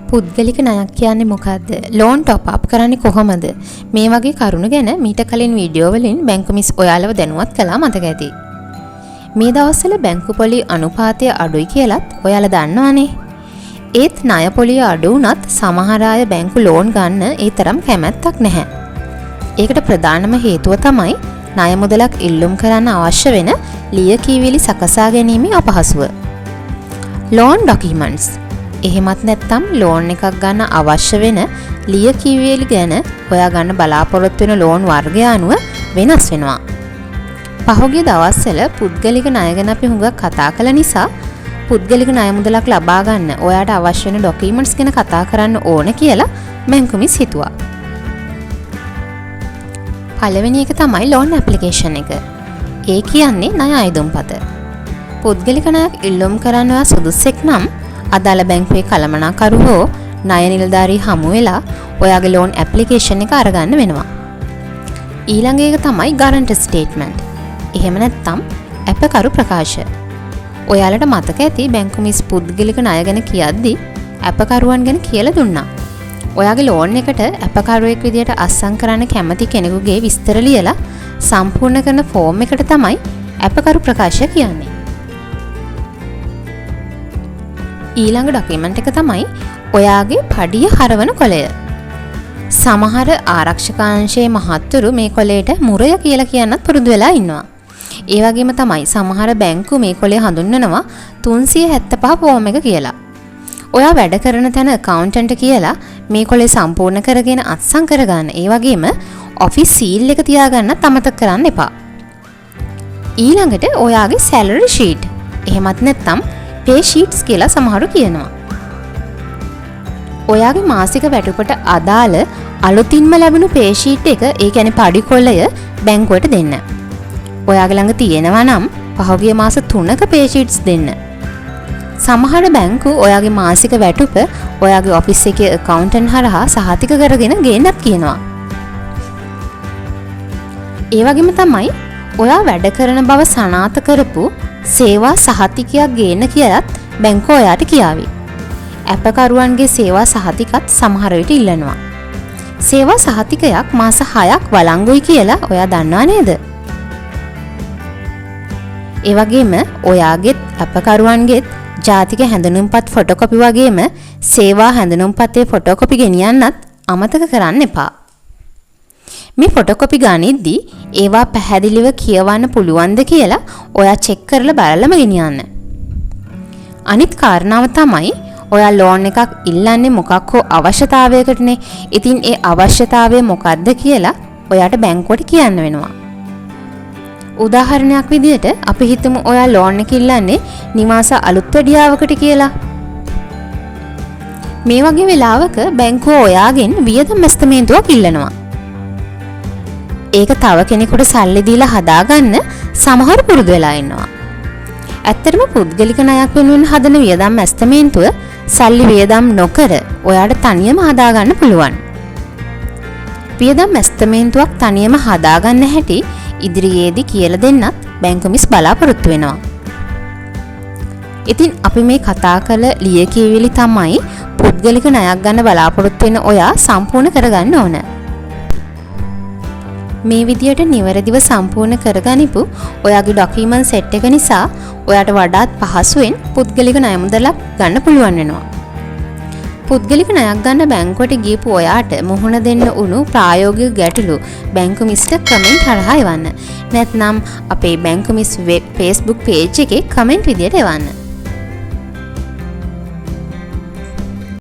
පුද්ගලික ණයක් කියන්නේ මොකක්ද? ලෝන් টොප් අප් කරන්නේ කොහොමද? මේ වගේ කරුණු ගැන මීට කලින් වීඩියෝ වලින් බැංකු මිස් ඔයාලව දැනුවත් කළා මතක ඇති. මේ දවස්වල බැංකු පොලි අනුපාතය අඩුයි කියලත් ඔයාලා දන්නවනේ. ඒත් ණය පොලිය අඩු වුණත් සමහර අය බැංකු ලෝන් ගන්න ඒ තරම් කැමැත්තක් නැහැ. ඒකට ප්‍රධානම හේතුව තමයි ණය මුදලක් ඉල්ලුම් කරන්න අවශ්‍ය වෙන ලියකියවිලි සකසා ගැනීමේ අපහසුව. ලෝන් ඩොකියුමන්ට්ස් එහෙමත් නැත්නම් ලෝන් එකක් ගන්න අවශ්‍ය වෙන ලියකියවිලි ගැන ඔයා ගන්න බලාපොරොත්තු වෙන ලෝන් වර්ගය අනුව වෙනස් වෙනවා. පහුගිය දවස්වල පුද්ගලික ණය ගැන අපි හුඟක් කතා කළ නිසා පුද්ගලික ණය මුදලක් ලබා ගන්න ඔයාට අවශ්‍ය වෙන ඩොකියුමන්ට්ස් ගැන කතා කරන්න ඕන කියලා බැංකු මිස් හිතුවා. පළවෙනි එක තමයි ලෝන් ඇප්ලිකේෂන් එක. ඒ කියන්නේ ණය අයදුම්පත. පුද්ගලික ණයක් ඉල්ලුම් කරන්න ඔයා සුදුස්සෙක් නම් අදාළ බැංකුවේ කළමනාකරු හෝ ණය නිලධාරී හමු වෙලා ඔයාගේ ලෝන් ඇප්ලිකේෂන් එක අරගන්න වෙනවා. ඊළඟ එක තමයි ගාරන්ටි ස්ටේට්මන්ට්. එහෙම නැත්නම් අපකරු ප්‍රකාශ. ඔයාලට මතක ඇති බැංකු මිස් පුද්ගලික ණය ගැන කියද්දි අපකරුවන් ගැන කියලා දුන්නා. ඔයාගේ ලෝන් එකට අපකරුවෙක් විදියට අස්සම් කරන්න කැමති කෙනෙකුගේ විස්තර ලියලා සම්පූර්ණ කරන ෆෝම් එකට තමයි අපකරු ප්‍රකාශ කියන්නේ. ඊළඟ ඩොකියුමන්ට් එක තමයි ඔයාගේ පඩිය හරවන කොලය. සමහර ආරක්ෂකාංශයේ මහත්තුරු මේ කොලයට මුරය කියලා කියන්නත් පුරුදු වෙලා ඉන්නවා. ඒ වගේම තමයි සමහර බැංකු මේ කොලේ හඳුන්වනවා 375 ෆෝම් එක කියලා. ඔයා වැඩ කරන තැන accountant කියලා මේ කොලේ සම්පූර්ණ කරගෙන අත්සන් කරගන්න. ඒ වගේම ඔෆිස් සීල් එක තියාගන්නත් අමතක කරන්න එපා. ඊළඟට ඔයාගේ salary sheet. එහෙමත් නැත්නම් pay sheets කියලා සමහරු කියනවා. ඔයාගේ මාසික වැටුපට අදාළ අලුතින්ම ලැබුණු pay sheet එක, ඒ කියන්නේ පඩි කොලය බැංකුවට දෙන්න. ඔයාගේ ළඟ තියෙනවා නම් පහුගිය මාස 3ක pay sheets දෙන්න. සමහර බැංකු ඔයාගේ මාසික වැටුප ඔයාගේ ඔෆිස් එකේ accountant හරහා සහතික කරගෙන ගේන්නත් කියනවා. ඒ වගේම තමයි ඔයා වැඩ කරන බව සනාථ කරපු සේවා සහතිකයක් ගේන්න කියලත් බැංකුව ඔයාට කියාවි. අපකරුවන්ගේ සේවා සහතිකත් සමහර විට ඉල්ලනවා. සේවා සහතිකයක් මාස 6ක් වළංගුයි කියලා ඔයා දන්නවා නේද? ඒ වගේම ඔයාගෙත් අපකරුවන්ගෙත් ජාතික හැඳුනුම්පත් ෆොටෝකොපි වගේම සේවා හැඳුනුම්පතේ ෆොටෝකොපි ගෙනියන්නත් අමතක කරන්න එපා. මේ ෆොටෝකොපි ගනිද්දී ඒවා පැහැදිලිව කියවන්න පුළුවන්ද කියලා ඔයා චෙක් කරලා බලලම ගෙනියන්න. අනිත් කාරණාව තමයි ඔයා ලෝන් එකක් ඉල්ලන්නේ මොකක් හෝ අවශ්‍යතාවයකටනේ. ඉතින් ඒ අවශ්‍යතාවය මොකක්ද කියලා ඔයාට බැංකුවට කියන්න වෙනවා. උදාහරණයක් විදිහට අපි හිතමු ඔයා ලෝන් එක ඉල්ලන්නේ නිවාස අලුත් වැඩියාවකට කියලා. මේ වගේ වෙලාවක බැංකුව ඔයාගෙන් වියදම් ඇස්තමේන්තුවක් ඉල්ලනවා. ඒක තව කෙනෙකුට සල්ලි දීලා හදාගන්න සමහර පුරුදු වෙලා ඉන්නවා. ඇත්තටම පුද්ගලික ණයක් වෙනුවෙන් හදන වියදම් ඇස්තමේන්තුව සල්ලි වියදම් නොකර ඔයාට තනියම හදාගන්න පුළුවන්. වියදම් ඇස්තමේන්තුවක් තනියම හදාගන්න හැටි ඉදිරියේදී කියලා දෙන්නත් බැංකු මිස් බලාපොරොත්තු වෙනවා. ඉතින් අපි මේ කතා කළ ලියකියවිලි තමයි පුද්ගලික ණයක් ගන්න බලාපොරොත්තු වෙන ඔයා සම්පූර්ණ කරගන්න ඕන. මේ විදියට නිවැරදිව සම්පූර්ණ කරගනිපු ඔයාගේ ඩොකියුමන්ට් සෙට් එක නිසා ඔයාට වඩාත් පහසුවෙන් පුද්ගලික ණය මුදලක් ගන්න පුළුවන් වෙනවා. පුද්ගලික ණයක් ගන්න බැංකුවට ගියපු ඔයාට මුහුණ දෙන්න උණු ප්‍රායෝගික ගැටලු බැංකු මිස්ට කමෙන්ට් හරහා එවන්න. නැත්නම් අපේ බැංකු මිස් Facebook page එකේ කමෙන්ට් විදියට එවන්න.